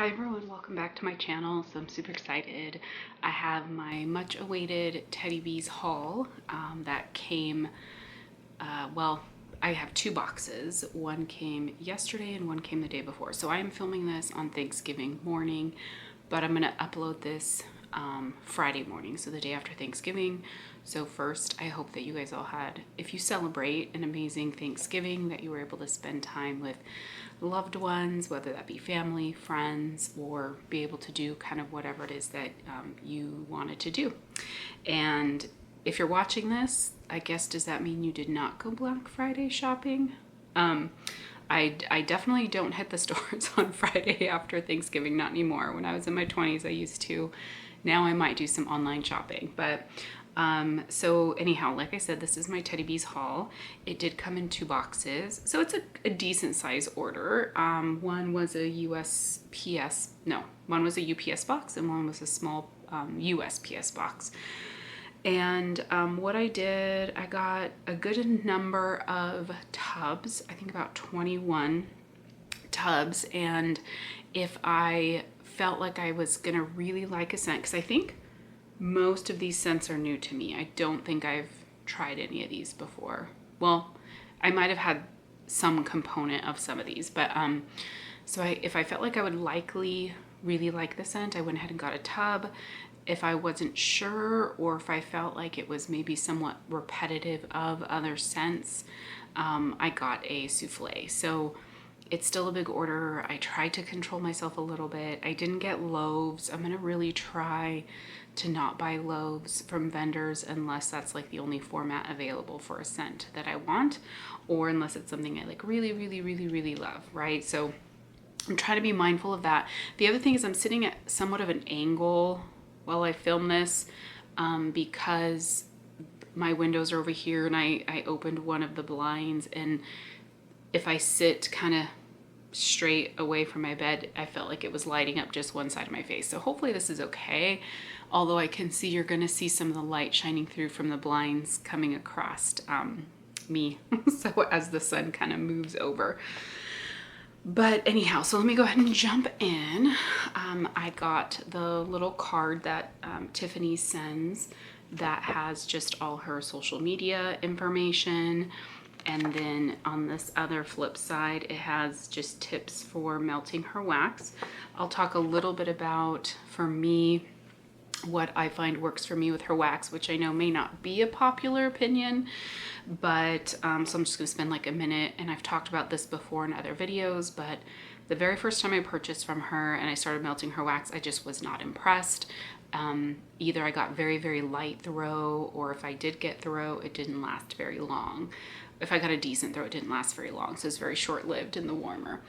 Hi everyone, welcome back to my channel. So I'm super excited. I have my much awaited Teddy Bees haul that came, I have two boxes. One came yesterday and one came the day before. So I am filming this on Thanksgiving morning, but I'm gonna upload this Friday morning, so the day after Thanksgiving. So first, I hope that you guys all had, if you celebrate an amazing Thanksgiving, that you were able to spend time with loved ones, whether that be family, friends, or be able to do kind of whatever it is that you wanted to do. And if you're watching this, I guess, does that mean you did not go Black Friday shopping? I definitely don't hit the stores on Friday after Thanksgiving, not anymore. When I was in my 20s, I used to. Now I might do some online shopping, but so anyhow, like I said, this is my Teddy Bees haul. It did come in two boxes, so it's a decent size order. One was a one was a UPS box and one was a small USPS box. And what I did, I got a good number of tubs, I think about 21 tubs. And if I felt like I was gonna really like a scent, because I think most of these scents are new to me. I don't think I've tried any of these before. Well, I might have had some component of some of these, but if I felt like I would really like the scent, I went ahead and got a tub. If I wasn't sure, or if I felt like it was maybe somewhat repetitive of other scents, I got a souffle. So it's still a big order. I tried to control myself a little bit. I didn't get loaves. I'm gonna really try to not buy loaves from vendors unless that's like the only format available for a scent that I want, or unless it's something I like really love, right? So I'm trying to be mindful of that. The other thing is I'm sitting at somewhat of an angle while I film this because my windows are over here, and I opened one of the blinds, and if I sit kind of straight away from my bed, I felt like it was lighting up just one side of my face. So hopefully this is okay. Although I can see, you're gonna see some of the light shining through from the blinds coming across me. So as the sun kind of moves over. But anyhow, so let me go ahead and jump in. I got the little card that Tiffany sends that has just all her social media information. And then on this other flip side, it has just tips for melting her wax. I'll talk a little bit about, for me, what I find works for me with her wax, which I know may not be a popular opinion, but so I'm just gonna spend like a minute, and I've talked about this before in other videos, but the very first time I purchased from her and I started melting her wax, I just was not impressed. Either I got very light throw, or if I did get throw, it didn't last very long. If I got a decent throw, it didn't last very long, so it's very short-lived in the warmer.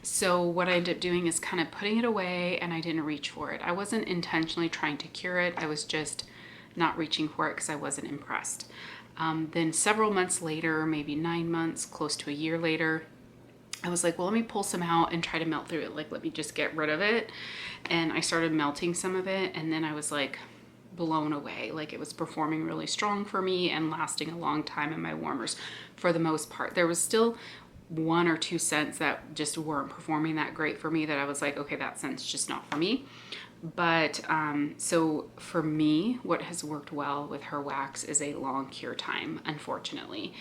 So what I ended up doing is kind of putting it away, and I didn't reach for it. I wasn't intentionally trying to cure it. I was just not reaching for it because I wasn't impressed. Then several months later, maybe 9 months, close to a year later, I was like, well, let me pull some out and try to melt through it. Like, let me just get rid of it. And I started melting some of it, and then I was like blown away. Like, it was performing really strong for me and lasting a long time in my warmers for the most part. There was still one or two scents that just weren't performing that great for me, that I was like, okay, that scent's just not for me. But so for me, what has worked well with her wax is a long cure time, unfortunately.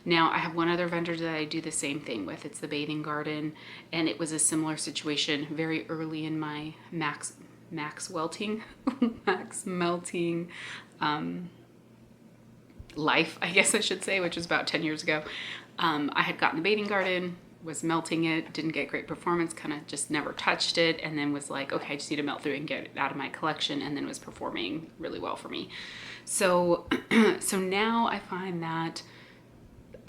Now, I have one other vendor that I do the same thing with. It's the Bathing Garden, and it was a similar situation very early in my wax melting life, I guess I should say, which was about 10 years ago. I had gotten the Bathing Garden, was melting it, didn't get great performance, kind of just never touched it, and then was like, okay, I just need to melt through it and get it out of my collection, and then was performing really well for me. So so now I find that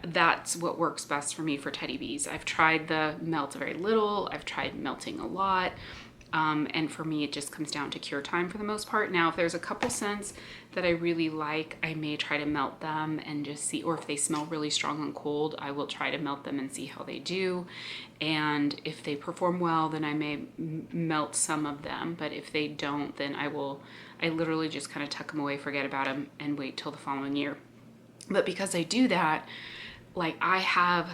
that's what works best for me for Teddy Bees. I've tried the melt very little, I've tried melting a lot, and for me it just comes down to cure time for the most part. Now, if there's a couple scents that I really like, I may try to melt them and just see, or if they smell really strong and cold, I will try to melt them and see how they do. And if they perform well, then I may melt some of them, but if they don't, then I literally just kind of tuck them away, forget about them, and wait till the following year. But because I do that, like, I have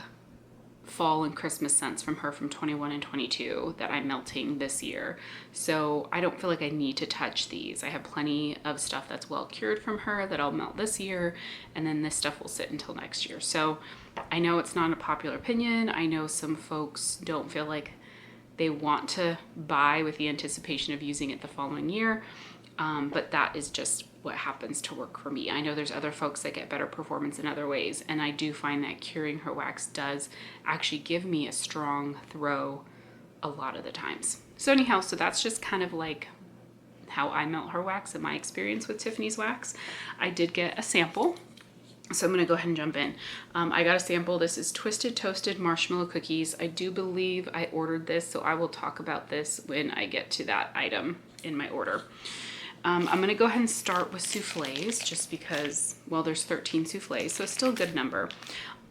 fall and Christmas scents from her from 21 and 22 that I'm melting this year. So I don't feel like I need to touch these. I have plenty of stuff that's well cured from her that I'll melt this year, and then this stuff will sit until next year. So I know it's not a popular opinion. I know some folks don't feel like they want to buy with the anticipation of using it the following year. But that is just what happens to work for me. I know there's other folks that get better performance in other ways, and I do find that curing her wax does actually give me a strong throw a lot of the times. So anyhow, so that's just kind of like how I melt her wax and my experience with Tiffany's wax. I did get a sample, so I'm gonna go ahead and jump in. I got a sample. This is Twisted Toasted Marshmallow Cookies. I do believe I ordered this, so I will talk about this when I get to that item in my order. I'm going to go ahead and start with souffles just because, well, there's 13 souffles, so it's still a good number.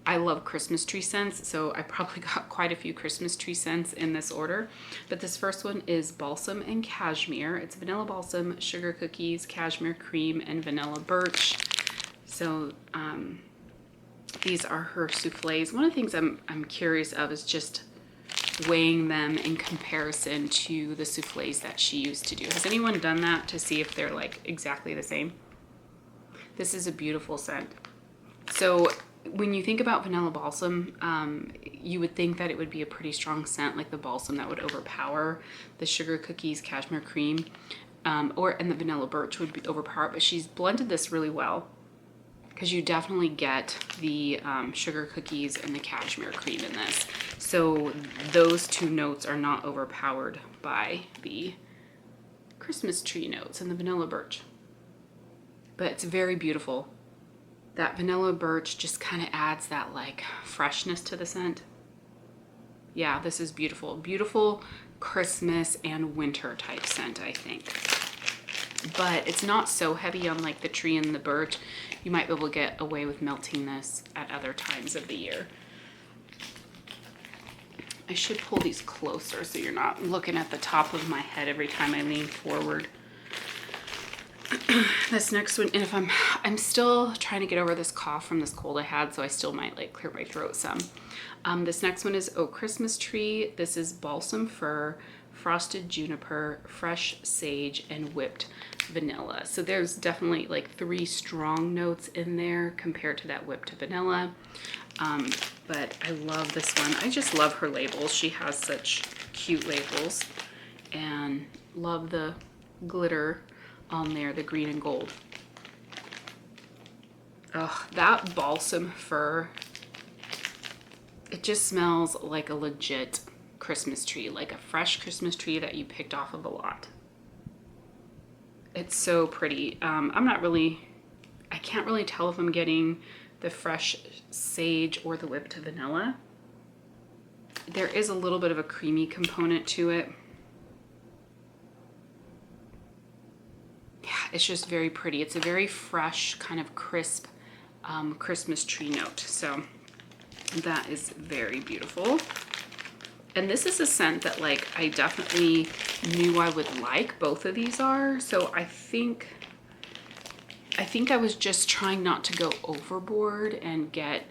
I love Christmas tree scents, so I probably got quite a few Christmas tree scents in this order. But this first one is Balsam and Cashmere. It's vanilla balsam, sugar cookies, cashmere cream, and vanilla birch. So these are her souffles. One of the things I'm curious of is just weighing them in comparison to the souffles that she used to do. Has anyone done that to see if they're like exactly the same? This is a beautiful scent. So when you think about vanilla balsam, you would think that it would be a pretty strong scent, like the balsam that would overpower the sugar cookies, cashmere cream, and the vanilla birch would be overpower. But she's blended this really well, because you definitely get the sugar cookies and the cashmere cream in this. So those two notes are not overpowered by the Christmas tree notes and the vanilla birch. But it's very beautiful. That vanilla birch just kind of adds that like freshness to the scent. Yeah, this is beautiful. Beautiful Christmas and winter type scent, I think. But it's not so heavy on like the tree and the birch. You might be able to get away with melting this at other times of the year. I should pull these closer so you're not looking at the top of my head every time I lean forward. This next one, and if I'm still trying to get over this cough from this cold I had, so I still might like clear my throat some. This next one is Oh Christmas Tree. This is balsam fir, frosted juniper, fresh sage, and whipped vanilla. So there's definitely like 3 strong notes in there compared to that whipped vanilla. But I love this one. I just love her labels. She has such cute labels, and love the glitter on there, the green and gold. Oh, that balsam fir, it just smells like a legit Christmas tree, like a fresh Christmas tree that you picked off of a lot. It's so pretty. I can't really tell if I'm getting the fresh sage or the whipped vanilla. There is a little bit of a creamy component to it. Yeah, it's just very pretty. It's a very fresh, kind of crisp Christmas tree note. So that is very beautiful. And this is a scent that like I definitely knew I would like. Both of these are. So I think I was just trying not to go overboard and get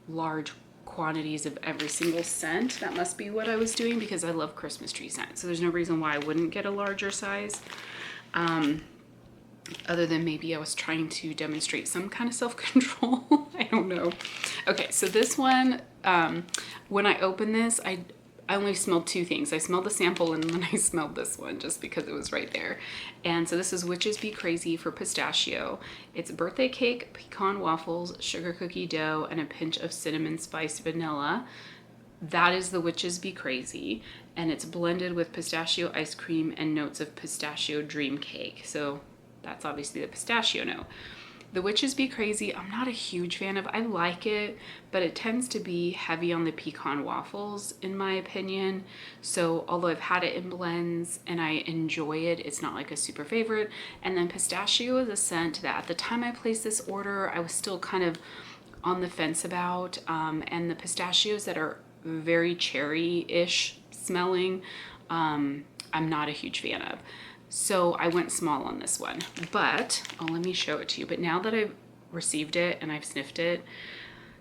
large quantities of every single scent. That must be what I was doing, because I love Christmas tree scents. So there's no reason why I wouldn't get a larger size. Other than maybe I was trying to demonstrate some kind of self-control. I don't know. Okay, so this one, when I opened this, I only smelled 2 things. I smelled the sample, and then I smelled this one just because it was right there. And so this is Witches Be Crazy for pistachio. It's birthday cake, pecan waffles, sugar cookie dough, and a pinch of cinnamon spice vanilla. That is the Witches Be Crazy, and it's blended with pistachio ice cream and notes of pistachio dream cake. So that's obviously the pistachio note. The Witches Be Crazy, I'm not a huge fan of. I like it, but it tends to be heavy on the pecan waffles, in my opinion. So although I've had it in blends and I enjoy it, it's not like a super favorite. And then pistachio is a scent that at the time I placed this order, I was still kind of on the fence about. And the pistachios that are very cherry-ish smelling, I'm not a huge fan of. So I went small on this one, but let me show it to you. But now that I've received it and I've sniffed it,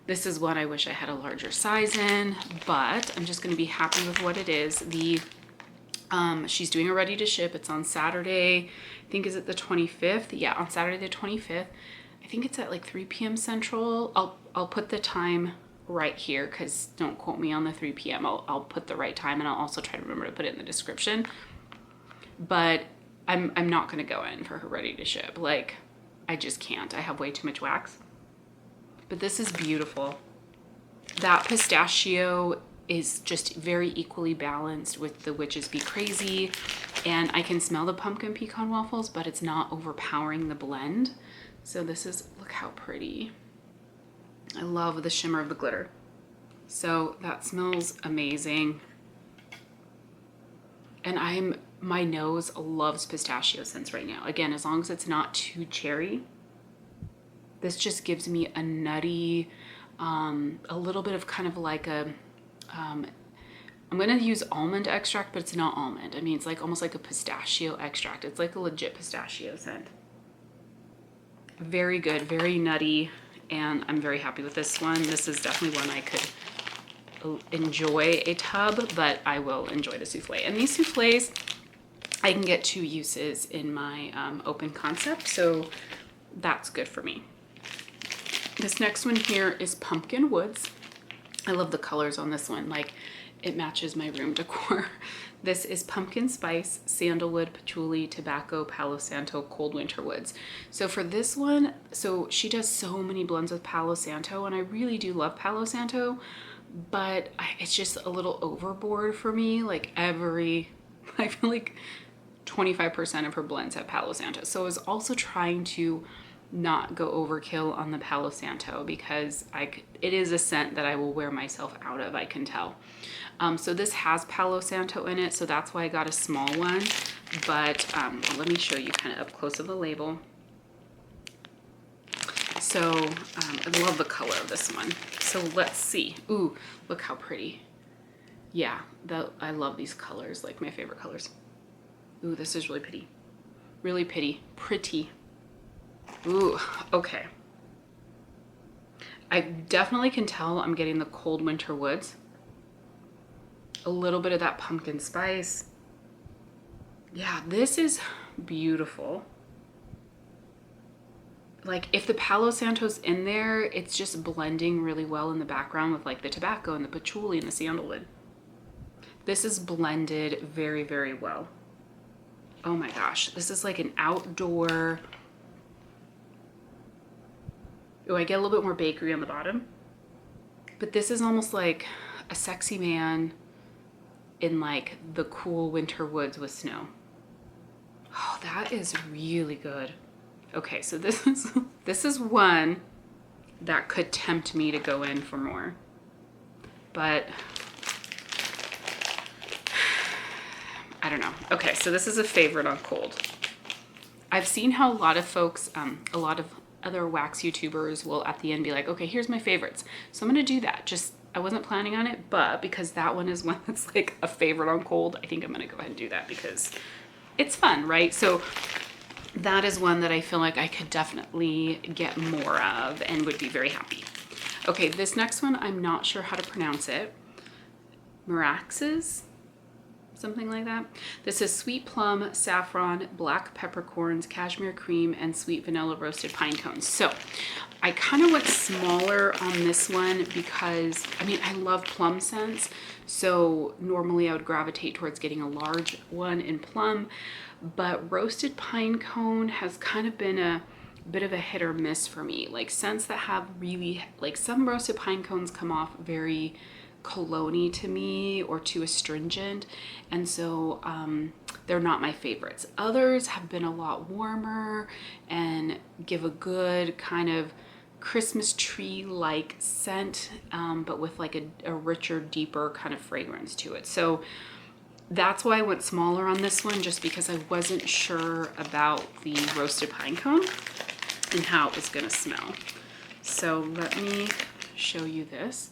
This is one I wish I had a larger size in, but I'm just gonna be happy with what it is. She's doing a ready to ship. It's on Saturday. I think, is it the 25th? Yeah, on Saturday the 25th. I think it's at like 3 p.m. Central. I'll put the time right here, because don't quote me on the 3 p.m. I'll put the right time, and I'll also try to remember to put it in the description. But I'm not gonna go in for her ready to ship. Like, I just can't. I have way too much wax. But this is beautiful. That pistachio is just very equally balanced with the Witches Be Crazy, and I can smell the pumpkin pecan waffles, but it's not overpowering the blend. So this is, look how pretty. I love the shimmer of the glitter. So that smells amazing. And my nose loves pistachio scents right now. Again, as long as it's not too cherry. This just gives me a nutty, a little bit of kind of like a, I'm gonna use almond extract, but it's not almond. I mean, it's like almost like a pistachio extract. It's like a legit pistachio scent. Very good, very nutty, and I'm very happy with this one. This is definitely one I could enjoy a tub, but I will enjoy the souffle. And these souffles, I can get 2 uses in my open concept, so that's good for me. This next one here is Pumpkin Woods. I love the colors on this one. Like, it matches my room decor. This is pumpkin spice, sandalwood, patchouli, tobacco, Palo Santo, cold winter woods. So for this one, so she does so many blends with Palo Santo, and I really do love Palo Santo, but it's just a little overboard for me. Like, I feel like 25% of her blends have Palo Santo. So I was also trying to not go overkill on the Palo Santo, because it is a scent that I will wear myself out of, I can tell. So this has Palo Santo in it, so that's why I got a small one. But let me show you kind of up close of the label. So I love the color of this one. So let's see. Ooh, look how pretty. Yeah, I love these colors, like my favorite colors. Ooh, this is really pretty. Really pretty. Ooh, okay. I definitely can tell I'm getting the cold winter woods. A little bit of that pumpkin spice. Yeah, this is beautiful. Like, if the Palo Santo's in there, it's just blending really well in the background with like the tobacco and the patchouli and the sandalwood. This is blended very, very well. Oh my gosh, this is like an outdoor. Oh, I get a little bit more bakery on the bottom. But this is almost like a sexy man in like the cool winter woods with snow. Oh, that is really good. Okay, so this is one that could tempt me to go in for more. But I don't know. Okay, so this is a favorite on cold. I've seen how a lot of folks, a lot of other wax YouTubers will at the end be like, okay, here's my favorites. So I'm gonna do that. I wasn't planning on it, but because that one is one that's like a favorite on cold, I think I'm gonna go ahead and do that because it's fun, right? So that is one that I feel like I could definitely get more of and would be very happy. Okay, this next one, I'm not sure how to pronounce it. Miraxes? Something like that. This is sweet plum, saffron, black peppercorns, cashmere cream, and sweet vanilla roasted pine cones. So I kind of went smaller on this one because, I mean, I love plum scents. So normally I would gravitate towards getting a large one in plum, but roasted pine cone has kind of been a bit of a hit or miss for me. Like scents that have really, like some roasted pine cones come off very cologne-y to me or too astringent, and so they're not my favorites. Others have been a lot warmer and give a good kind of Christmas tree-like scent, but with like a richer, deeper kind of fragrance to it. So that's why I went smaller on this one, just because I wasn't sure about the roasted pine cone and how it was gonna smell. So let me show you this.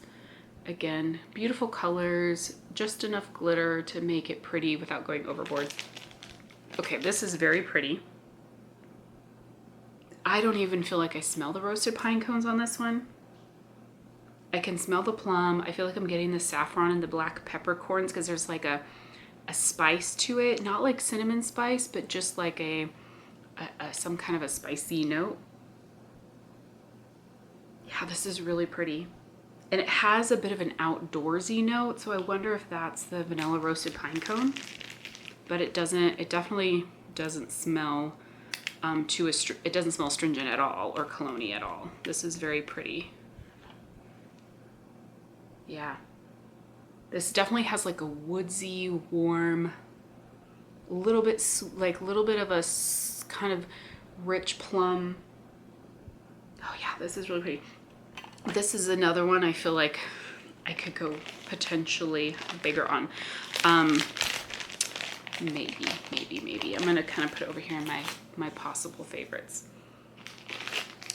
Again, beautiful colors, just enough glitter to make it pretty without going overboard. Okay, this is very pretty. I don't even feel like I smell the roasted pine cones on this one. I can smell the plum. I feel like I'm getting the saffron and the black peppercorns because there's like a spice to it. Not like cinnamon spice, but just like a some kind of a spicy note. Yeah, this is really pretty. And it has a bit of an outdoorsy note, so I wonder if that's the vanilla roasted pine cone. But it definitely doesn't smell it doesn't smell stringent at all or cologne-y at all. This is very pretty. Yeah. This definitely has like a woodsy, warm, little bit of a kind of rich plum. Oh yeah, this is really pretty. This is another one I feel like I could go potentially bigger on. Maybe. I'm gonna kind of put it over here in my possible favorites.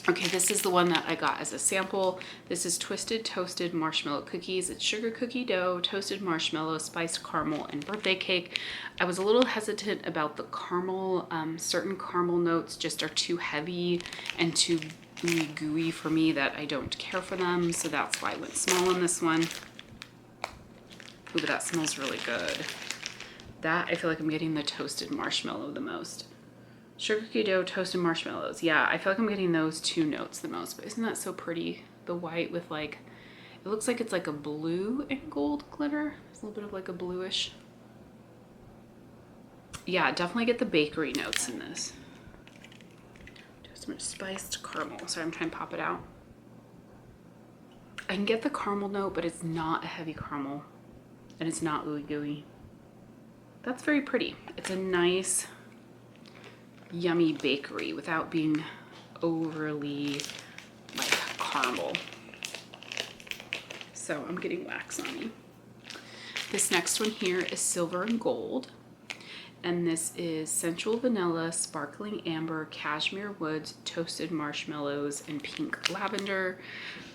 Okay, this is the one that I got as a sample. This is Twisted Toasted Marshmallow Cookies. It's sugar cookie dough, toasted marshmallow, spiced caramel, and birthday cake. I was a little hesitant about the caramel. Certain caramel notes just are too heavy and too gooey for me that I don't care for them. So that's why I went small on this one. Ooh, but that smells really good. That, I feel like I'm getting the toasted marshmallow the most. Sugar cookie dough, toasted marshmallows. Yeah, I feel like I'm getting those two notes the most, but isn't that so pretty? The white with like, it looks like it's like a blue and gold glitter. It's a little bit of like a bluish. Yeah, definitely get the bakery notes in this. Just much spiced caramel. Sorry, I'm trying to pop it out. I can get the caramel note, but it's not a heavy caramel. And it's not ooey gooey. That's very pretty. It's a nice, yummy bakery without being overly like caramel. So I'm getting wax on me. This next one here is Silver and Gold. And this is Sensual Vanilla, Sparkling Amber, Cashmere Woods, Toasted Marshmallows, and Pink Lavender.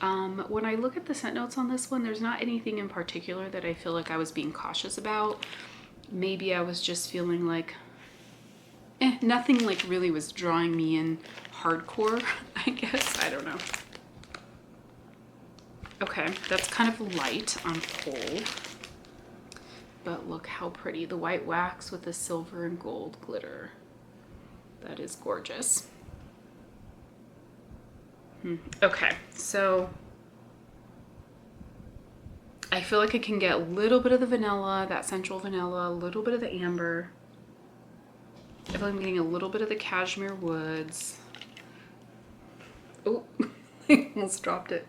When I look at the scent notes on this one, there's not anything in particular that I feel like I was being cautious about. Maybe I was just feeling like, nothing like really was drawing me in hardcore, I guess. I don't know. Okay, that's kind of light on cold. But look how pretty. The white wax with the silver and gold glitter. That is gorgeous. Okay, so I feel like I can get a little bit of the vanilla, that sensual vanilla, a little bit of the amber. I feel like I'm getting a little bit of the cashmere woods. Oh, I almost dropped it.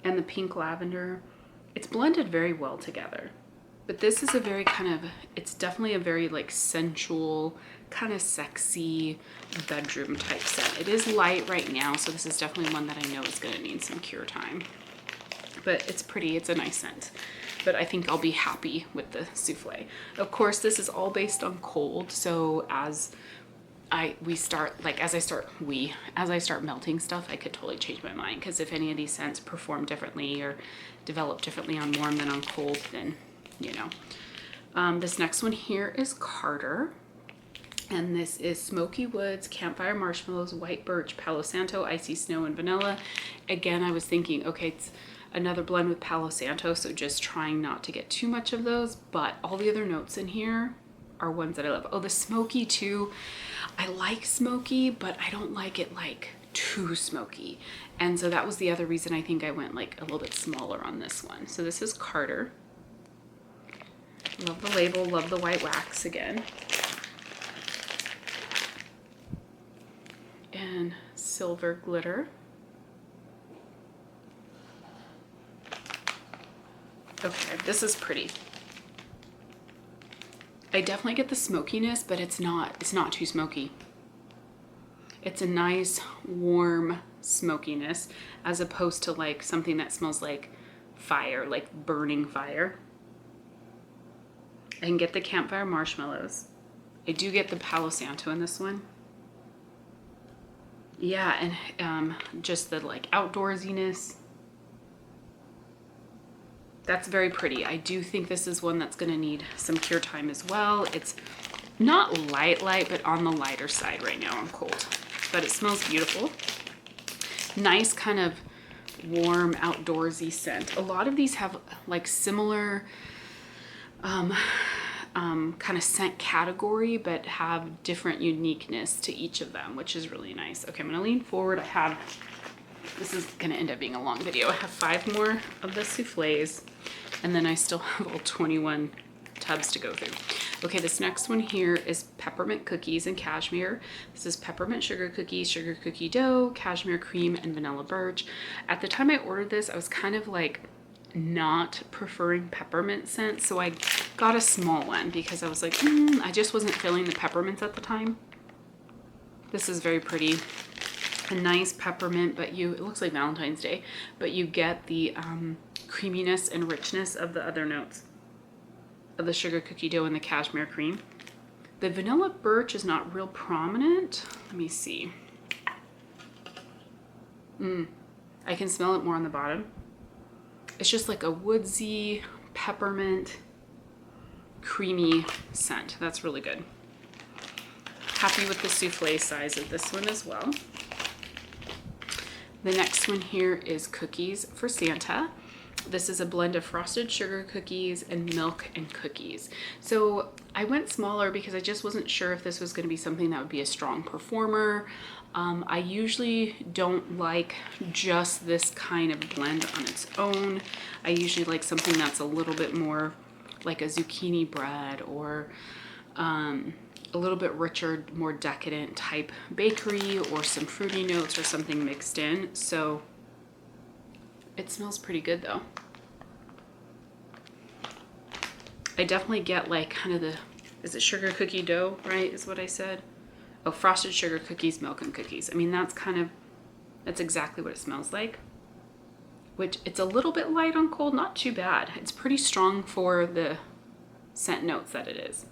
And the pink lavender. It's blended very well together. But this is a very kind of, it's definitely a very like sensual, kind of sexy bedroom type scent. It is light right now, so this is definitely one that I know is gonna need some cure time. But it's pretty, it's a nice scent. But I think I'll be happy with the souffle. Of course, this is all based on cold, so as I start melting stuff, I could totally change my mind, because if any of these scents perform differently or develop differently on warm than on cold, then you know. This next one here is Carter. And this is Smoky Woods, Campfire Marshmallows, White Birch, Palo Santo, Icy Snow, and Vanilla. Again, I was thinking, okay, it's another blend with Palo Santo, so just trying not to get too much of those, but all the other notes in here are ones that I love. Oh, the smoky too. I like smoky, but I don't like it like too smoky. And so that was the other reason I think I went like a little bit smaller on this one. So this is Carter. Love the label, love the white wax again. And silver glitter. Okay, this is pretty. I definitely get the smokiness, but it's not too smoky. It's a nice warm smokiness as opposed to like something that smells like fire, like burning fire. I can get the campfire marshmallows. I do get the Palo Santo in this one. Yeah, and just the like outdoorsiness. That's very pretty. I do think this is one that's gonna need some cure time as well. It's not light, but on the lighter side right now on cold. But it smells beautiful. Nice kind of warm outdoorsy scent. A lot of these have like similar kind of scent category, but have different uniqueness to each of them, which is really nice. Okay, I'm gonna lean forward. This is gonna end up being a long video. I have 5 more of the souffles, and then I still have all 21 tubs to go through. Okay, this next one here is peppermint cookies and cashmere. This is peppermint sugar cookies, sugar cookie dough, cashmere cream, and vanilla birch. At the time I ordered this, I was kind of like not preferring peppermint scent, so I got a small one because I was like, I just wasn't feeling the peppermints at the time. This is very pretty. A nice peppermint, but it looks like Valentine's Day, but you get the creaminess and richness of the other notes of the sugar cookie dough and the cashmere cream. The vanilla birch is not real prominent. Let me see. I can smell it more on the bottom. It's just like a woodsy, peppermint, creamy scent. That's really good. Happy with the souffle size of this one as well. The next one here is cookies for Santa. This is a blend of frosted sugar cookies and milk and cookies. So I went smaller because I just wasn't sure if this was going to be something that would be a strong performer. I usually don't like just this kind of blend on its own. I usually like something that's a little bit more like a zucchini bread or a little bit richer, more decadent type bakery, or some fruity notes or something mixed in. So it smells pretty good though. I definitely get like kind of is it sugar cookie dough, right? Is what I said. Oh, frosted sugar cookies, milk and cookies. I mean, that's exactly what it smells like. Which it's a little bit light on cold, not too bad. It's pretty strong for the scent notes that it is.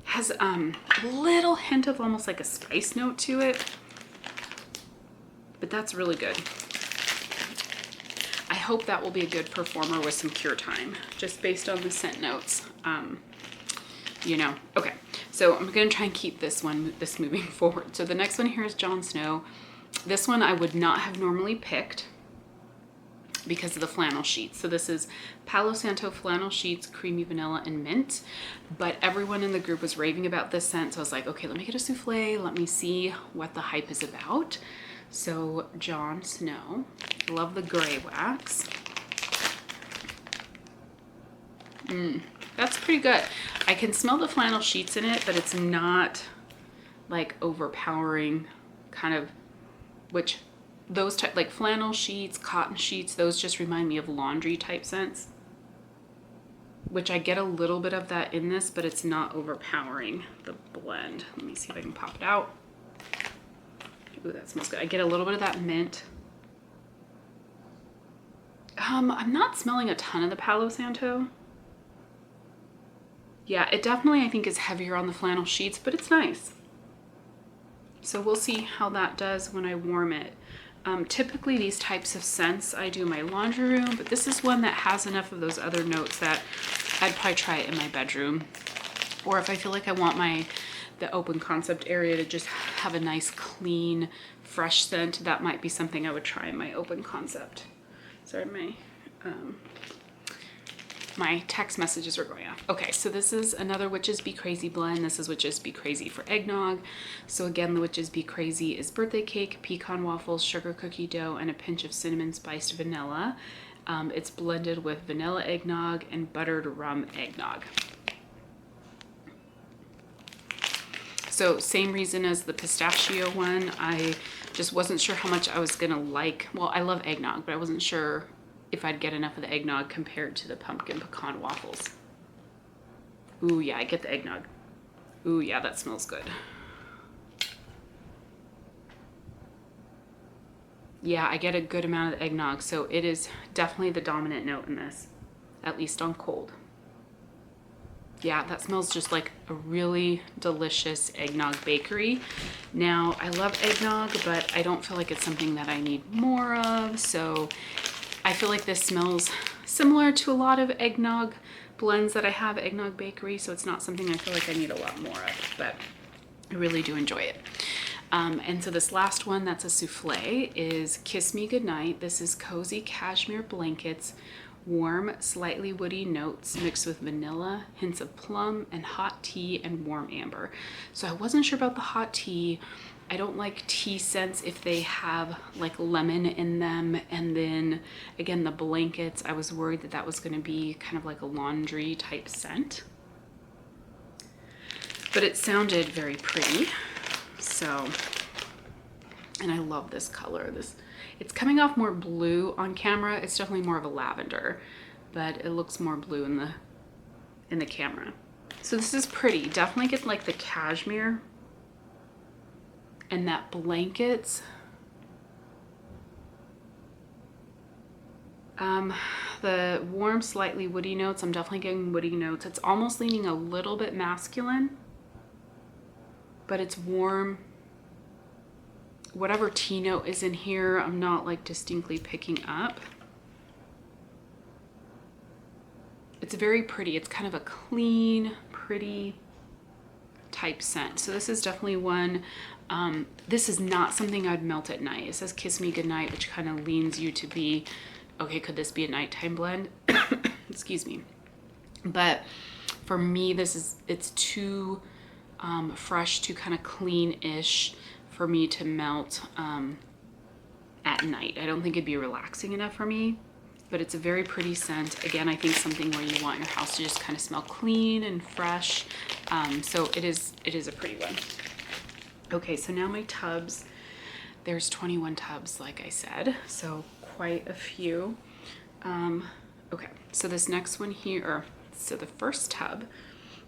Has a little hint of almost like a spice note to it, but that's really good. I hope that will be a good performer with some cure time, just based on the scent notes. You know, okay. So I'm gonna try and keep this moving forward. So the next one here is Jon Snow. This one I would not have normally picked because of the flannel sheets. So this is Palo Santo flannel sheets, creamy vanilla and mint. But everyone in the group was raving about this scent, so I was like, okay, let me get a souffle. Let me see what the hype is about. So Jon Snow, love the gray wax. That's pretty good. I can smell the flannel sheets in it, but it's not like overpowering kind of, which those type, like flannel sheets, cotton sheets, those just remind me of laundry type scents, which I get a little bit of that in this, but it's not overpowering the blend. Let me see if I can pop it out. Ooh, that smells good. I get a little bit of that mint. I'm not smelling a ton of the Palo Santo. Yeah, it definitely, I think, is heavier on the flannel sheets, but it's nice. So we'll see how that does when I warm it. Typically these types of scents I do in my laundry room, but this is one that has enough of those other notes that I'd probably try it in my bedroom. Or if I feel like I want the open concept area to just have a nice, clean, fresh scent, that might be something I would try in my open concept. Sorry, my text messages are going off. Okay, so this is another Witches Be Crazy blend. This is Witches Be Crazy for eggnog. So again, the Witches Be Crazy is birthday cake, pecan waffles, sugar cookie dough, and a pinch of cinnamon spiced vanilla. It's blended with vanilla eggnog and buttered rum eggnog. So same reason as the pistachio one. I just wasn't sure how much I was gonna like. Well, I love eggnog, but I wasn't sure if I'd get enough of the eggnog compared to the pumpkin pecan waffles. Ooh, yeah, I get the eggnog. Ooh, yeah, that smells good. Yeah, I get a good amount of the eggnog, so it is definitely the dominant note in this, at least on cold. Yeah, that smells just like a really delicious eggnog bakery. Now, I love eggnog, but I don't feel like it's something that I need more of, so I feel like this smells similar to a lot of eggnog blends that I have at Eggnog Bakery, so it's not something I feel like I need a lot more of, but I really do enjoy it. And so this last one, that's a souffle, is Kiss Me Goodnight. This is cozy cashmere blankets, warm, slightly woody notes mixed with vanilla, hints of plum, and hot tea and warm amber. So I wasn't sure about the hot tea. I don't like tea scents if they have like lemon in them. And then again, the blankets, I was worried that that was going to be kind of like a laundry type scent. But it sounded very pretty. So, and I love this color. It's coming off more blue on camera. It's definitely more of a lavender, but it looks more blue in the camera. So this is pretty. Definitely get like the cashmere and that blankets. The warm, slightly woody notes, I'm definitely getting woody notes. It's almost leaning a little bit masculine, but it's warm. Whatever tea note is in here, I'm not like distinctly picking up. It's very pretty. It's kind of a clean, pretty type scent. So this is definitely one. This is not something I'd melt at night. It says Kiss Me Goodnight, which kind of leans you to be, okay, could this be a nighttime blend? Excuse me. But for me, it's too fresh, too kind of clean-ish for me to melt at night. I don't think it'd be relaxing enough for me, but it's a very pretty scent. Again, I think something where you want your house to just kind of smell clean and fresh. So it is a pretty one. Okay, so now my tubs. There's 21 tubs, like I said, so quite a few. Okay, so this next one here, so the first tub,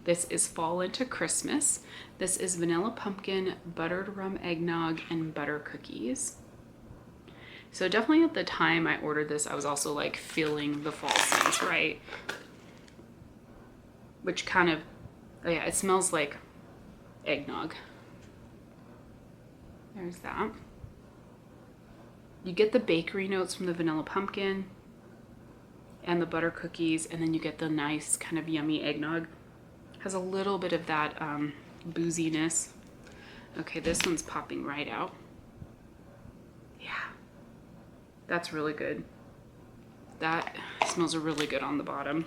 this is Fall into Christmas. This is vanilla pumpkin, buttered rum eggnog, and butter cookies. So definitely at the time I ordered this, I was also like feeling the fall scents, right? Which kind of, oh yeah, it smells like eggnog. There's that. You get the bakery notes from the vanilla pumpkin and the butter cookies, and then you get the nice kind of yummy eggnog. Has a little bit of that booziness. Okay, this one's popping right out. Yeah, that's really good. That smells really good on the bottom.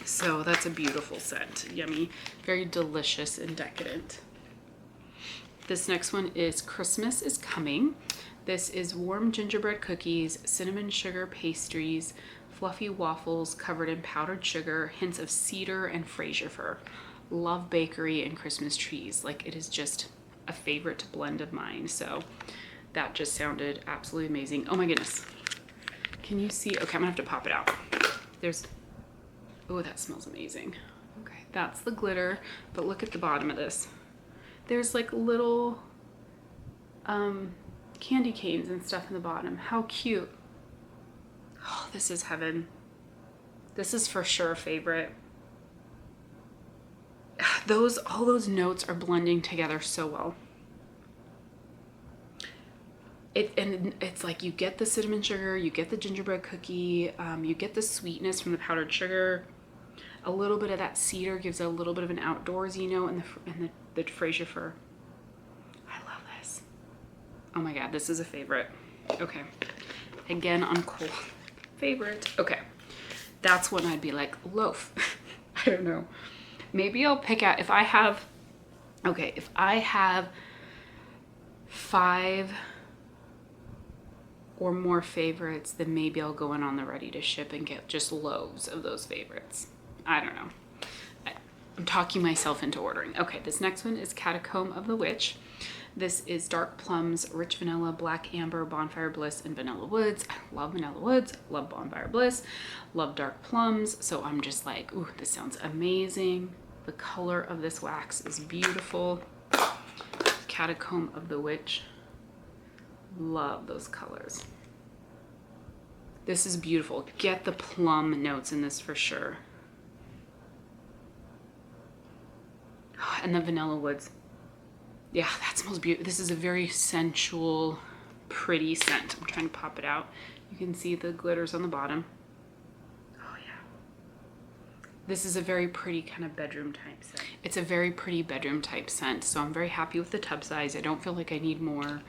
So that's a beautiful scent. Yummy, very delicious and decadent. This next one is Christmas is Coming. This is warm gingerbread cookies, cinnamon sugar pastries, fluffy waffles covered in powdered sugar, hints of cedar and Fraser fir. Love bakery and Christmas trees. Like, it is just a favorite blend of mine. So that just sounded absolutely amazing. Oh my goodness. Can you see? Okay, I'm gonna have to pop it out. Oh, that smells amazing. Okay, that's the glitter, but look at the bottom of this. There's like little candy canes and stuff in the bottom. How cute. Oh, this is heaven. This is for sure a favorite. All those notes are blending together so well. And it's like you get the cinnamon sugar, you get the gingerbread cookie, you get the sweetness from the powdered sugar. A little bit of that cedar gives it a little bit of an outdoorsy note, and the Fraser fir. I love this. Oh my God, this is a favorite. Okay, again on cool favorite. Okay, that's when I'd be like loaf. I don't know. Maybe I'll pick out if I have 5 or more favorites, then maybe I'll go in on the ready to ship and get just loaves of those favorites. I don't know. I'm talking myself into ordering. Okay, this next one is Catacomb of the Witch. This is dark plums, rich vanilla, black amber, bonfire bliss, and vanilla woods. I love vanilla woods, love bonfire bliss, love dark plums. So I'm just like, ooh, this sounds amazing. The color of this wax is beautiful. Catacomb of the Witch. Love those colors. This is beautiful. Get the plum notes in this for sure. And the vanilla woods. Yeah, that smells beautiful. This is a very sensual, pretty scent. I'm trying to pop it out. You can see the glitters on the bottom. Oh yeah. This is a very pretty kind of bedroom type scent. It's a very pretty bedroom type scent. So I'm very happy with the tub size. I don't feel like I need more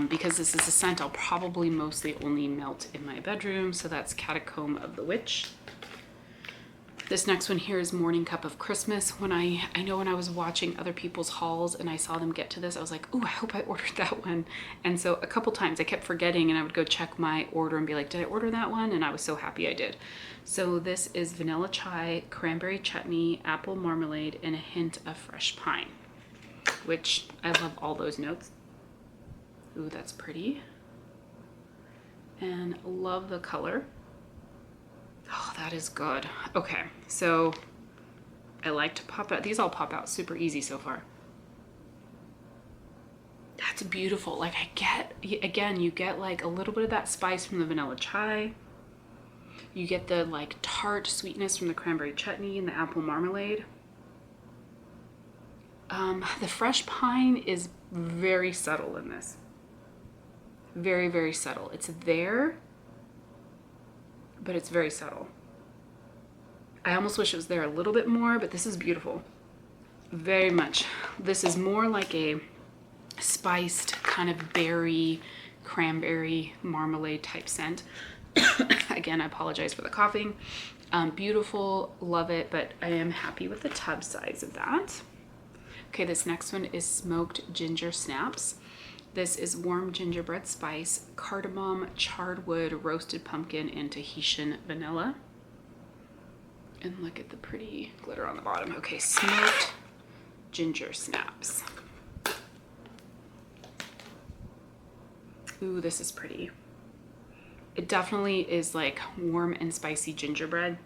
because this is a scent I'll probably mostly only melt in my bedroom. So that's Catacomb of the Witch. This next one here is Morning Cup of Christmas. When I know when I was watching other people's hauls and I saw them get to this, I was like, oh, I hope I ordered that one. And so a couple times I kept forgetting and I would go check my order and be like, did I order that one? And I was so happy I did. So this is vanilla chai, cranberry chutney, apple marmalade, and a hint of fresh pine, which I love all those notes. Ooh, that's pretty. And love the color. Oh, that is good. Okay, so I like to pop out. These all pop out super easy so far. That's beautiful. Like I get, again, you get like a little bit of that spice from the vanilla chai. You get the like tart sweetness from the cranberry chutney and the apple marmalade. The fresh pine is very subtle in this. Very, very subtle. It's there, but it's very subtle. I almost wish it was there a little bit more, but this is beautiful. Very much. This is more like a spiced kind of berry, cranberry marmalade type scent. Again, I apologize for the coughing. Beautiful, love it, but I am happy with the tub size of that. Okay, this next one is Smoked Ginger Snaps. This is warm gingerbread spice, cardamom, charred wood, roasted pumpkin, and Tahitian vanilla. And look at the pretty glitter on the bottom. Okay, smoked ginger snaps. Ooh, this is pretty. It definitely is like warm and spicy gingerbread.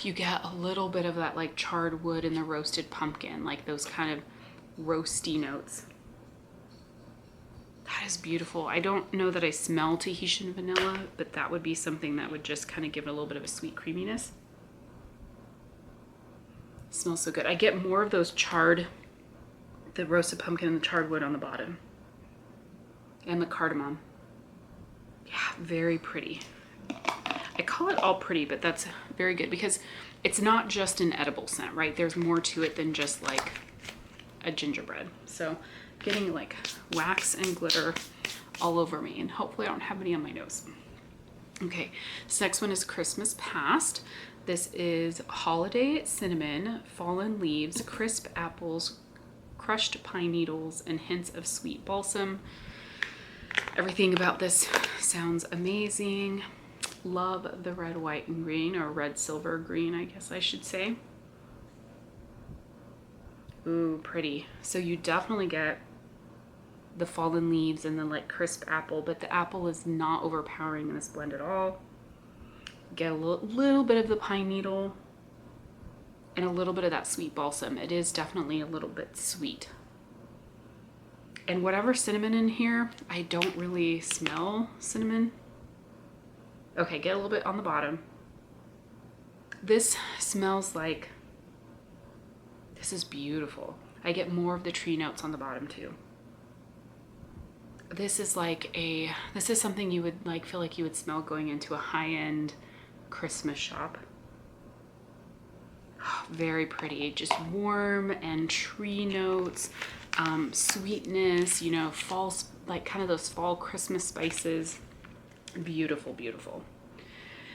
You get a little bit of that like charred wood and the roasted pumpkin, like those kind of roasty notes. That is beautiful. I don't know that I smell Tahitian vanilla, but that would be something that would just kind of give it a little bit of a sweet creaminess. It smells so good. I get more of those charred, the roasted pumpkin and the charred wood on the bottom. And the cardamom. Yeah, very pretty. I call it all pretty, but that's very good because it's not just an edible scent, right? There's more to it than just like a gingerbread. So getting like wax and glitter all over me, and hopefully I don't have any on my nose. Okay, this next one is Christmas Past. This is holiday cinnamon, fallen leaves, crisp apples, crushed pine needles, and hints of sweet balsam. Everything about this sounds amazing. Love the red, white, and green, or red, silver, green, I guess I should say. Ooh, pretty. So you definitely get the fallen leaves and the like crisp apple, but the apple is not overpowering in this blend at all. Get a little bit of the pine needle and a little bit of that sweet balsam. It is definitely a little bit sweet. And whatever cinnamon in here, I don't really smell cinnamon. Okay, get a little bit on the bottom. This smells like, this is beautiful. I get more of the tree notes on the bottom too. This is like this is something you would like feel like you would smell going into a high-end Christmas shop. Very pretty, just warm and tree notes, sweetness, you know, fall, like kind of those fall Christmas spices. Beautiful, beautiful.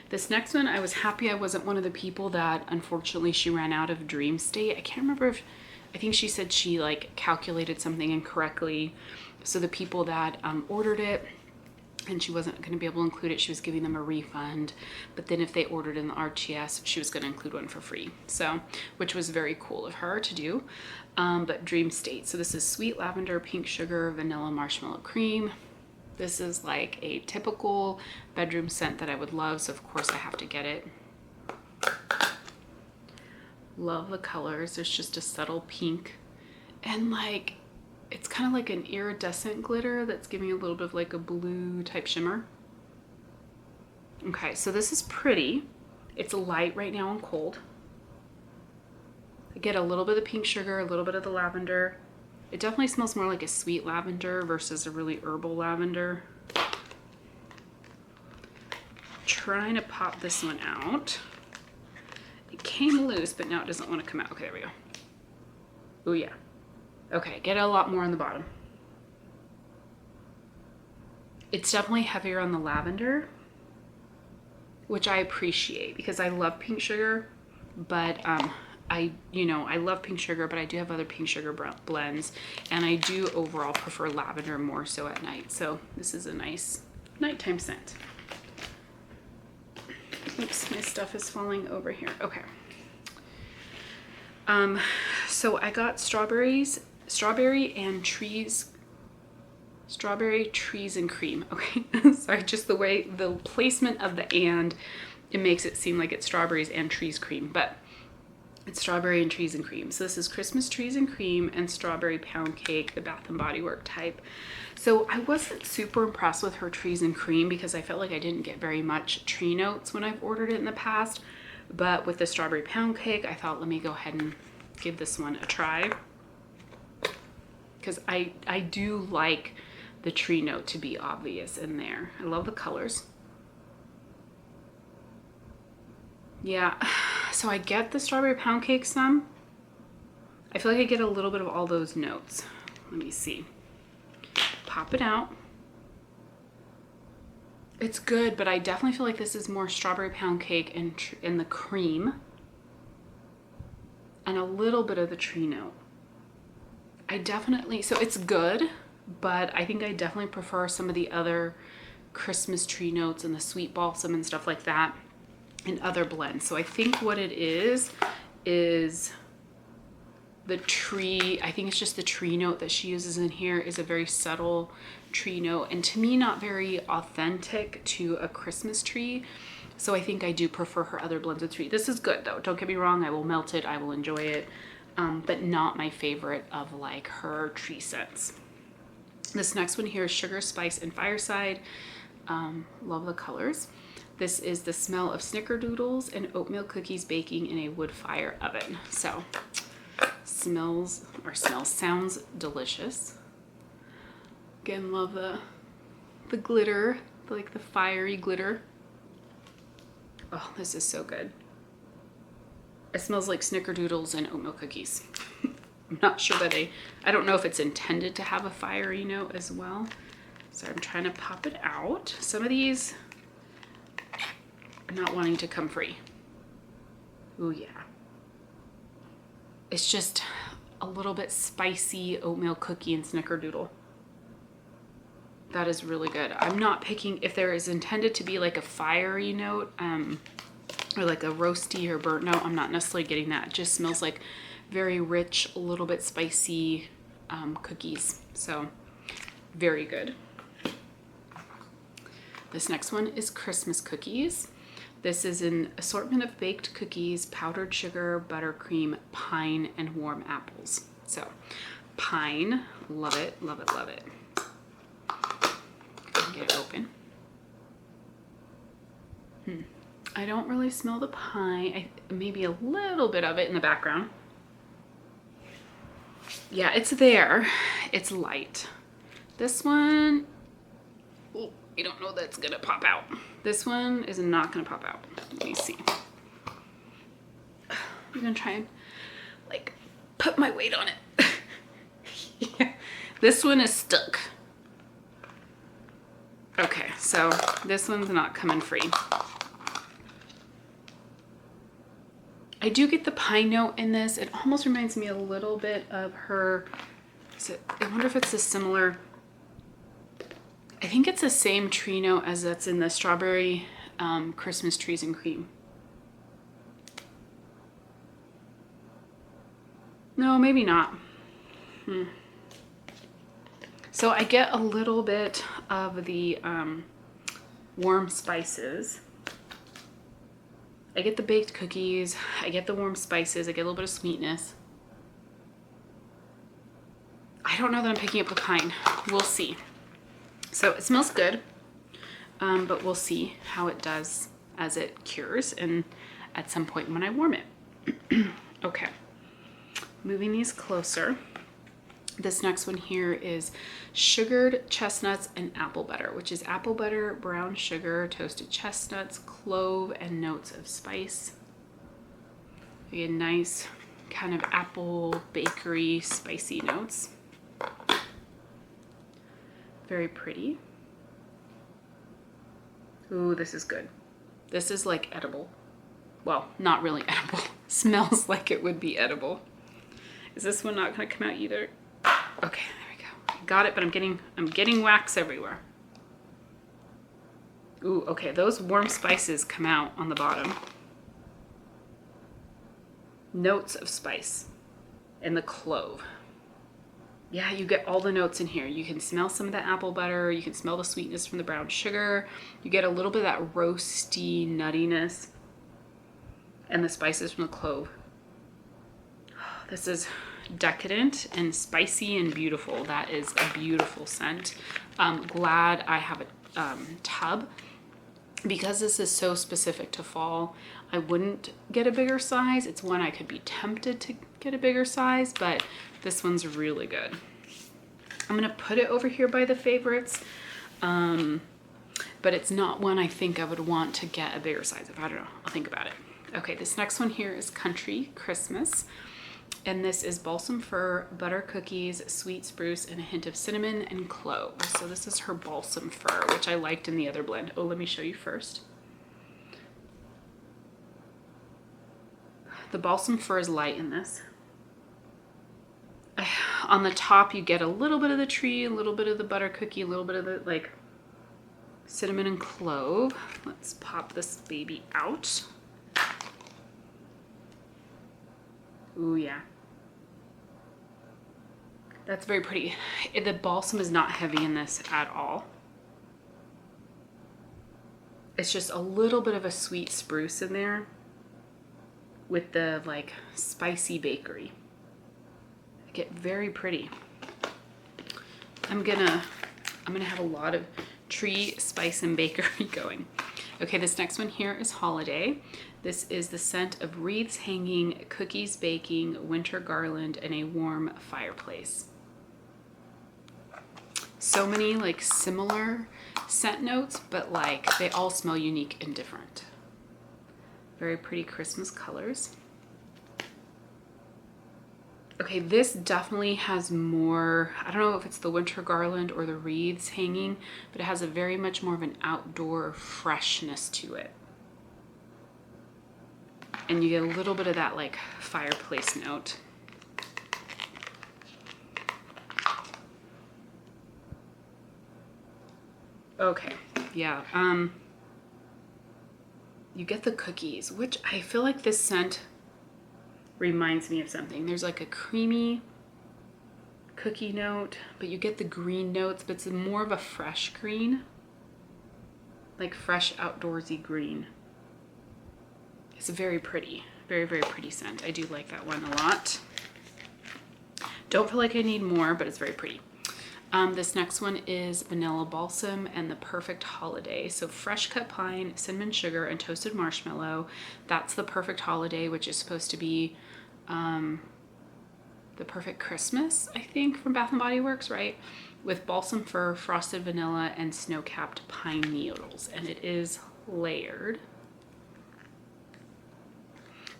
This next one, I was happy I wasn't one of the people that unfortunately she ran out of Dream State. I can't remember if, I think she said she like calculated something incorrectly. So the people that ordered it and she wasn't going to be able to include it, she was giving them a refund. But then if they ordered in the RTS, she was going to include one for free. So, which was very cool of her to do. But Dream State. So this is sweet lavender, pink sugar, vanilla marshmallow cream. This is like a typical bedroom scent that I would love. So of course I have to get it. Love the colors. There's just a subtle pink and like, it's kind of like an iridescent glitter that's giving a little bit of like a blue type shimmer. Okay, so this is pretty. It's light right now and cold. I get a little bit of pink sugar, a little bit of the lavender. It definitely smells more like a sweet lavender versus a really herbal lavender. trying to pop this one out. It came loose, but now it doesn't want to come out. Okay, there we go. Oh yeah. Okay, get a lot more on the bottom. It's definitely heavier on the lavender, which I appreciate because I love pink sugar, but I love pink sugar, but I do have other pink sugar blends, and I do overall prefer lavender more so at night. So this is a nice nighttime scent. Oops, my stuff is falling over here. Okay. So I got strawberry, trees and cream. Okay. Sorry, just the way the placement of the and, it makes it seem like it's strawberries and trees cream, but it's strawberry and trees and cream. So this is Christmas trees and cream and strawberry pound cake, the Bath and Body Works type. So I wasn't super impressed with her trees and cream because I felt like I didn't get very much tree notes when I've ordered it in the past. But with the strawberry pound cake, I thought, let me go ahead and give this one a try. Because I do like the tree note to be obvious in there. I love the colors. Yeah, so I get the strawberry pound cake some. I feel like I get a little bit of all those notes. Let me see. Pop it out. It's good, but I definitely feel like this is more strawberry pound cake and the cream. And a little bit of the tree note. So it's good, but I think I definitely prefer some of the other Christmas tree notes and the sweet balsam and stuff like that in other blends. So I think what it is the tree. I think it's just the tree note that she uses in here is a very subtle tree note, and to me not very authentic to a Christmas tree. So I think I do prefer her other blends of tree. This is good though, don't get me wrong, I will melt it, I will enjoy it, but not my favorite of like her tree scents. This next one here is Sugar, Spice, and Fireside. Love the colors. This is the smell of snickerdoodles and oatmeal cookies baking in a wood fire oven. So sounds delicious. Again, love the glitter, like the fiery glitter. Oh, this is so good. It smells like snickerdoodles and oatmeal cookies. I'm not sure that I don't know if it's intended to have a fiery note as well. So I'm trying to pop it out. Some of these are not wanting to come free. Ooh, yeah. It's just a little bit spicy oatmeal cookie and snickerdoodle. That is really good. I'm not picking, if there is intended to be like a fiery note, or like a roasty or burnt note, I'm not necessarily getting that. It just smells like very rich, a little bit spicy cookies. So very good. This next one is Christmas cookies. This is an assortment of baked cookies, powdered sugar, buttercream, pine, and warm apples. So pine, love it, love it, love it. Get it open. I don't really smell the pine. Maybe a little bit of it in the background. Yeah, it's there. It's light. This one, oh, I don't know that's gonna pop out. This one is not gonna pop out. Let me see. I'm gonna try and like put my weight on it. Yeah. This one is stuck. Okay, so this one's not coming free. I do get the pine note in this. It almost reminds me a little bit of her, I wonder if it's a similar, I think it's the same tree note as that's in the strawberry Christmas trees and cream. No, maybe not. So I get a little bit of the warm spices. I get the baked cookies. I get the warm spices. I get a little bit of sweetness. I don't know that I'm picking up the pine. We'll see. So it smells good, but we'll see how it does as it cures and at some point when I warm it. Okay, moving these closer. This next one here is sugared chestnuts and apple butter, which is apple butter, brown sugar, toasted chestnuts, clove, and notes of spice. A nice kind of apple bakery spicy notes. Very pretty. Ooh, this is good. This is like edible. Well, not really edible. Smells like it would be edible. Is this one not gonna come out either? Okay, there we go. I got it, but I'm getting wax everywhere. Ooh, okay, those warm spices come out on the bottom. Notes of spice and the clove. Yeah, you get all the notes in here. You can smell some of the apple butter. You can smell the sweetness from the brown sugar. You get a little bit of that roasty nuttiness and the spices from the clove. This is decadent and spicy and beautiful. That is a beautiful scent. I'm glad I have a tub. Because this is so specific to fall, I wouldn't get a bigger size. It's one I could be tempted to get a bigger size, but this one's really good. I'm gonna put it over here by the favorites, but it's not one I think I would want to get a bigger size of. I don't know, I'll think about it. Okay, this next one here is Country Christmas. And this is balsam fir, butter cookies, sweet spruce, and a hint of cinnamon and clove. So this is her balsam fir, which I liked in the other blend. Oh, let me show you first. The balsam fir is light in this. On the top, you get a little bit of the tree, a little bit of the butter cookie, a little bit of the like cinnamon and clove. Let's pop this baby out. Ooh, yeah. That's very pretty. The balsam is not heavy in this at all. It's just a little bit of a sweet spruce in there with the like spicy bakery. I get very pretty. I'm gonna have a lot of tree, spice, and bakery going. Okay, this next one here is Holiday. This is the scent of wreaths hanging, cookies baking, winter garland, and a warm fireplace. So many like similar scent notes, but like they all smell unique and different. Very pretty Christmas colors. Okay, this definitely has more, I don't know if it's the winter garland or the wreaths hanging, but it has a very much more of an outdoor freshness to it. And you get a little bit of that like fireplace note. Okay, yeah. You get the cookies, which I feel like this scent reminds me of something. There's like a creamy cookie note, but you get the green notes, but it's more of a fresh green, like fresh outdoorsy green. It's very pretty, very, very pretty scent. I do like that one a lot. Don't feel like I need more, but it's very pretty. This next one is Vanilla Balsam and the Perfect Holiday. So fresh cut pine, cinnamon sugar, and toasted marshmallow. That's the Perfect Holiday, which is supposed to be the Perfect Christmas, I think, from Bath & Body Works, right? With balsam fir, frosted vanilla, and snow-capped pine needles. And it is layered.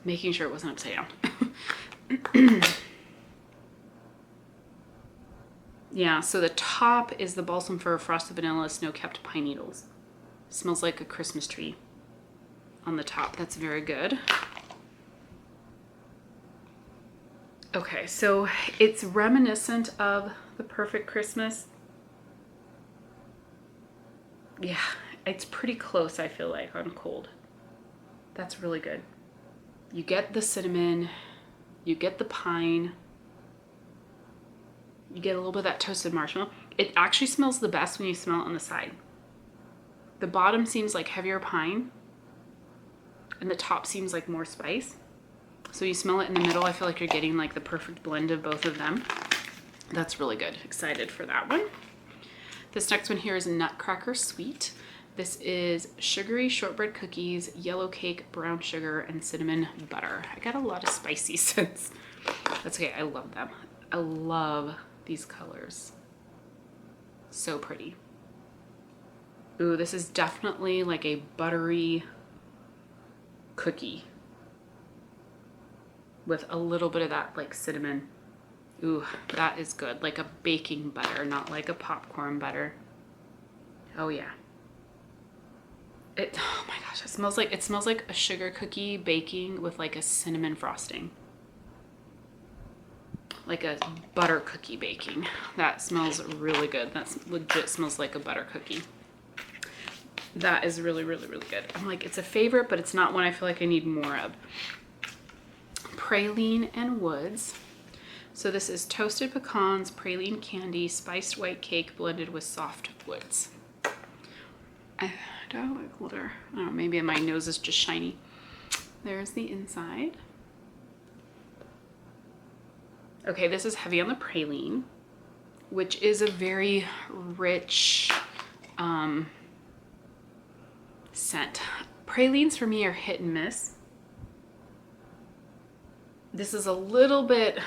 Making sure it wasn't upside down. Yeah, so the top is the balsam fir, frosted vanilla, snow-capped pine needles. Smells like a Christmas tree on the top. That's very good. Okay, so it's reminiscent of the Perfect Christmas. Yeah, it's pretty close, I feel like, on cold. That's really good. You get the cinnamon, you get the pine, you get a little bit of that toasted marshmallow. It actually smells the best when you smell it on the side. The bottom seems like heavier pine, and the top seems like more spice. So you smell it in the middle, I feel like you're getting like the perfect blend of both of them. That's really good. Excited for that one. This next one here is Nutcracker Sweet. This is sugary shortbread cookies, yellow cake, brown sugar, and cinnamon butter. I got a lot of spicy scents. That's okay, I love them. I love these colors. So pretty. Ooh, this is definitely like a buttery cookie with a little bit of that like cinnamon. Ooh, that is good. Like a baking butter, not like a popcorn butter. Oh yeah. Oh my gosh, it smells like a sugar cookie baking with like a cinnamon frosting. Like a butter cookie baking. That smells really good. That's legit smells like a butter cookie. That is really, really, really good. I'm like, it's a favorite, but it's not one I feel like I need more of. Praline and Woods. So this is toasted pecans, praline candy, spiced white cake blended with soft woods. Do I like glitter? I don't know, maybe my nose is just shiny. There's the inside. Okay, this is heavy on the praline, which is a very rich scent. Pralines for me are hit and miss. This is a little bit,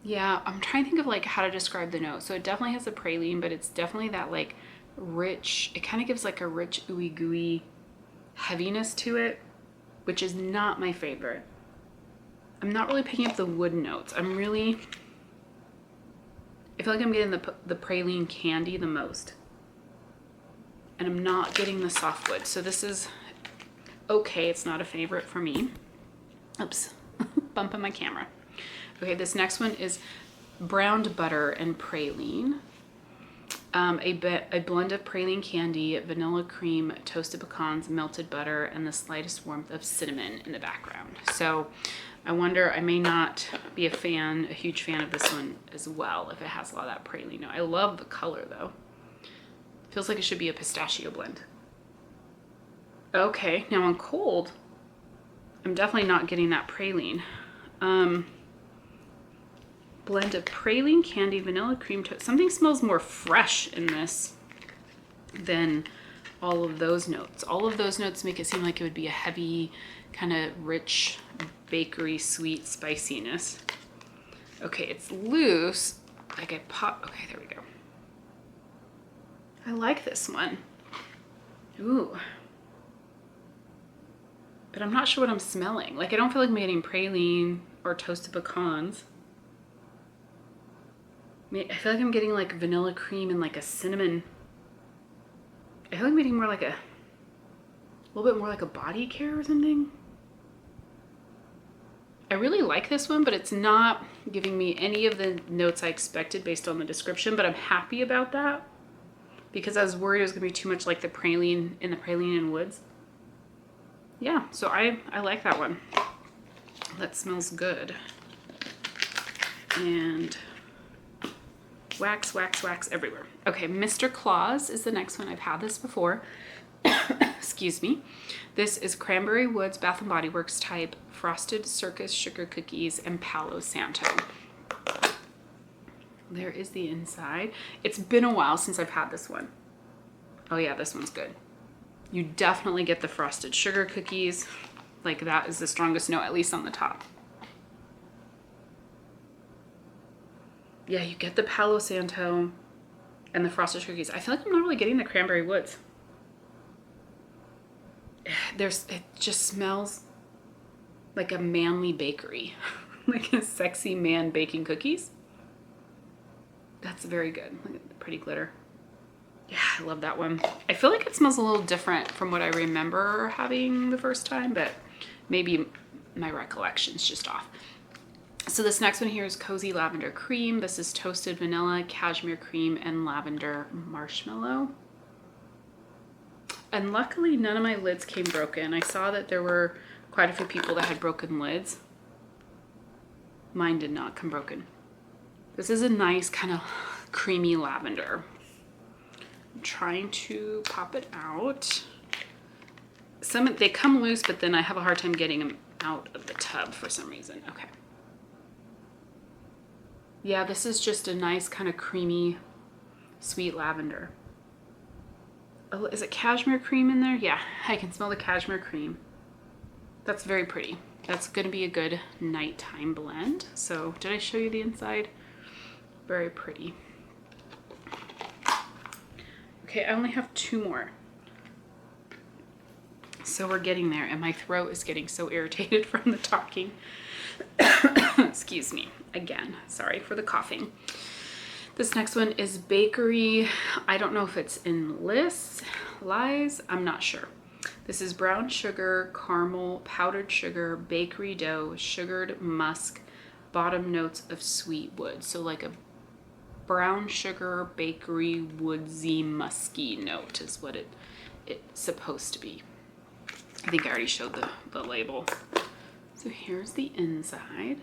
yeah, I'm trying to think of like how to describe the note. So it definitely has a praline, but it's definitely that like rich, it kind of gives like a rich ooey gooey heaviness to it, which is not my favorite. I'm not really picking up the wood notes. I feel like I'm getting the praline candy the most. And I'm not getting the softwood. So this is okay. It's not a favorite for me. Oops, bumping my camera. Okay, this next one is browned butter and praline. A blend of praline candy, vanilla cream, toasted pecans, melted butter, and the slightest warmth of cinnamon in the background. So I wonder, I may not be a huge fan of this one as well if it has a lot of that praline. I love the color though. Feels like it should be a pistachio blend. Okay, now on cold, I'm definitely not getting that praline. Blend of praline candy, vanilla cream toast. Something smells more fresh in this than all of those notes. All of those notes make it seem like it would be a heavy, kind of rich, bakery, sweet spiciness. Okay, it's loose. Like I pop. Okay, there we go. I like this one. Ooh. But I'm not sure what I'm smelling. Like I don't feel like I'm getting praline or toasted pecans. I feel like I'm getting like vanilla cream and like a cinnamon. I feel like I'm getting more like a little bit more like a body care or something. I really like this one, but it's not giving me any of the notes I expected based on the description, but I'm happy about that because I was worried it was gonna be too much like the praline and woods. Yeah, so I like that one. That smells good. And wax, wax, wax everywhere. Okay, Mr. Claus is the next one. I've had this before. Excuse me. This is Cranberry Woods Bath & Body Works type Frosted Circus Sugar Cookies and Palo Santo. There is the inside. It's been a while since I've had this one. Oh yeah, this one's good. You definitely get the frosted sugar cookies. Like that is the strongest note, at least on the top. Yeah, you get the Palo Santo and the frosted cookies. I feel like I'm not really getting the Cranberry Woods. It just smells like a manly bakery. Like a sexy man baking cookies. That's very good. Look at the pretty glitter. Yeah, I love that one. I feel like it smells a little different from what I remember having the first time, but maybe my recollection's just off. So this next one here is Cozy Lavender Cream. This is toasted vanilla, cashmere cream, and lavender marshmallow. And luckily none of my lids came broken. I saw that there were quite a few people that had broken lids. Mine did not come broken. This is a nice kind of creamy lavender. I'm trying to pop it out. They come loose, but then I have a hard time getting them out of the tub for some reason. Okay. Yeah, this is just a nice kind of creamy, sweet lavender. Is it cashmere cream in there? Yeah, I can smell the cashmere cream. That's very pretty. That's gonna be a good nighttime blend. So did I show you the inside? Very pretty. Okay, I only have 2 more. So we're getting there, and my throat is getting so irritated from the talking. Excuse me, again, sorry for the coughing. This next one is bakery. I don't know if it's in lies, I'm not sure. This is brown sugar, caramel, powdered sugar, bakery dough, sugared musk, bottom notes of sweet wood. So like a brown sugar, bakery, woodsy, musky note is what it's supposed to be. I think I already showed the label. So here's the inside.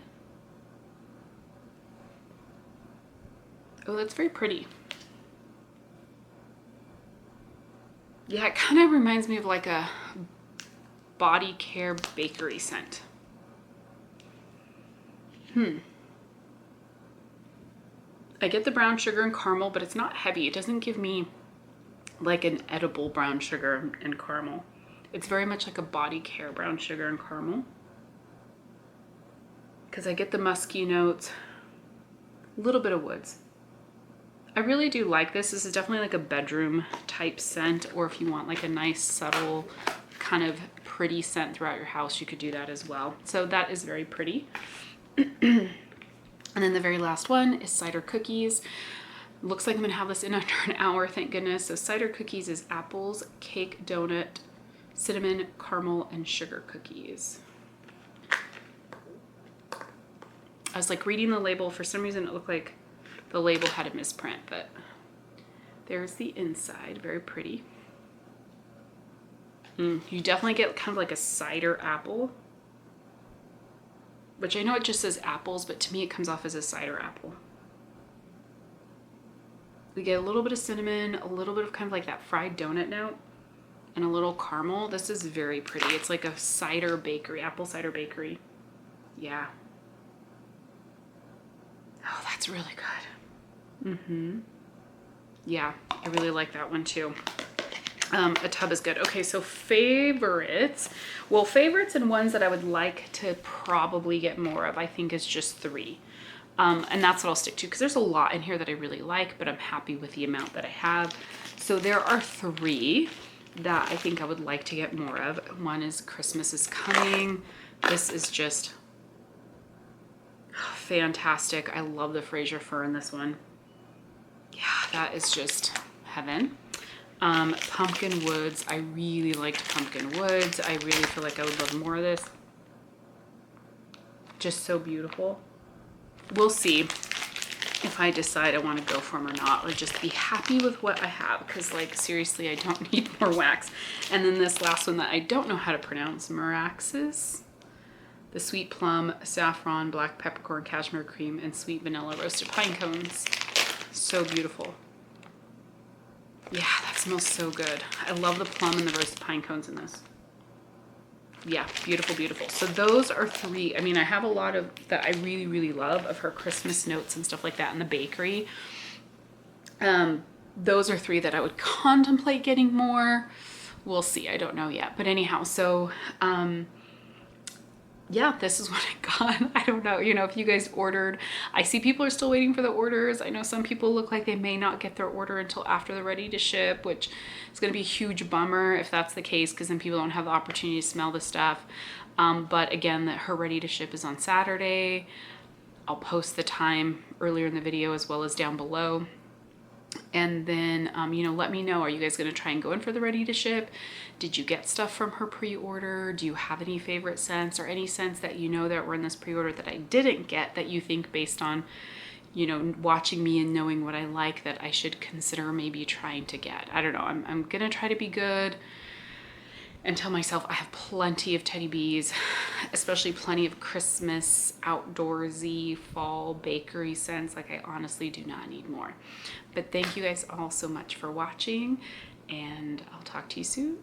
Oh, that's very pretty. Yeah, it kind of reminds me of like a body care bakery scent. I get the brown sugar and caramel, but it's not heavy. It doesn't give me like an edible brown sugar and caramel. It's very much like a body care brown sugar and caramel. Because I get the musky notes, a little bit of woods. I really do like this. This is definitely like a bedroom type scent, or if you want like a nice subtle kind of pretty scent throughout your house, you could do that as well. So that is very pretty. And then the very last one is cider cookies. Looks like I'm gonna have this in under an hour, thank goodness. So cider cookies is apples, cake, donut, cinnamon, caramel, and sugar cookies. I was like reading the label. For some reason it looked like the label had a misprint, but there's the inside, very pretty. You definitely get kind of like a cider apple, which I know it just says apples, but to me it comes off as a cider apple. We get a little bit of cinnamon, a little bit of kind of like that fried donut note, and a little caramel. This is very pretty. It's like a cider bakery, apple cider bakery. Yeah. Oh, that's really good. Yeah, I really like that one too. A tub is good. Okay, so favorites. Well, favorites and ones that I would like to probably get more of, I think is just 3. And that's what I'll stick to, because there's a lot in here that I really like, but I'm happy with the amount that I have. So there are 3 that I think I would like to get more of. One is Christmas is Coming. This is just fantastic. I love the Fraser fir in this one. Yeah, that is just heaven. Pumpkin Woods. I really liked Pumpkin Woods. I really feel like I would love more of this. Just so beautiful. We'll see if I decide I want to go for them or not, or just be happy with what I have, because like seriously, I don't need more wax. And then this last one that I don't know how to pronounce, Meraxes. The sweet plum, saffron, black peppercorn, cashmere cream, and sweet vanilla roasted pine cones. So beautiful. Yeah, that smells so good. I love the plum and the roasted pine cones in this. Yeah, beautiful, beautiful. So those are 3. I mean, I have a lot of that I really, really love of her Christmas notes and stuff like that in the bakery. Those are 3 that I would contemplate getting more. We'll see. I don't know yet. But anyhow, so yeah, this is what I got. I don't know, you know, if you guys ordered, I see people are still waiting for the orders. I know some people look like they may not get their order until after they're ready to ship, which is going to be a huge bummer if that's the case, because then people don't have the opportunity to smell the stuff. But again, her ready to ship is on Saturday. I'll post the time earlier in the video as well as down below. And then, you know, let me know, are you guys going to try and go in for the ready to ship? Did you get stuff from her pre-order? Do you have any favorite scents or any scents that you know that were in this pre-order that I didn't get that you think, based on, you know, watching me and knowing what I like, that I should consider maybe trying to get? I don't know. I'm going to try to be good and tell myself I have plenty of teddy bees, especially plenty of Christmas, outdoorsy, fall, bakery scents. Like, I honestly do not need more. But thank you guys all so much for watching, and I'll talk to you soon.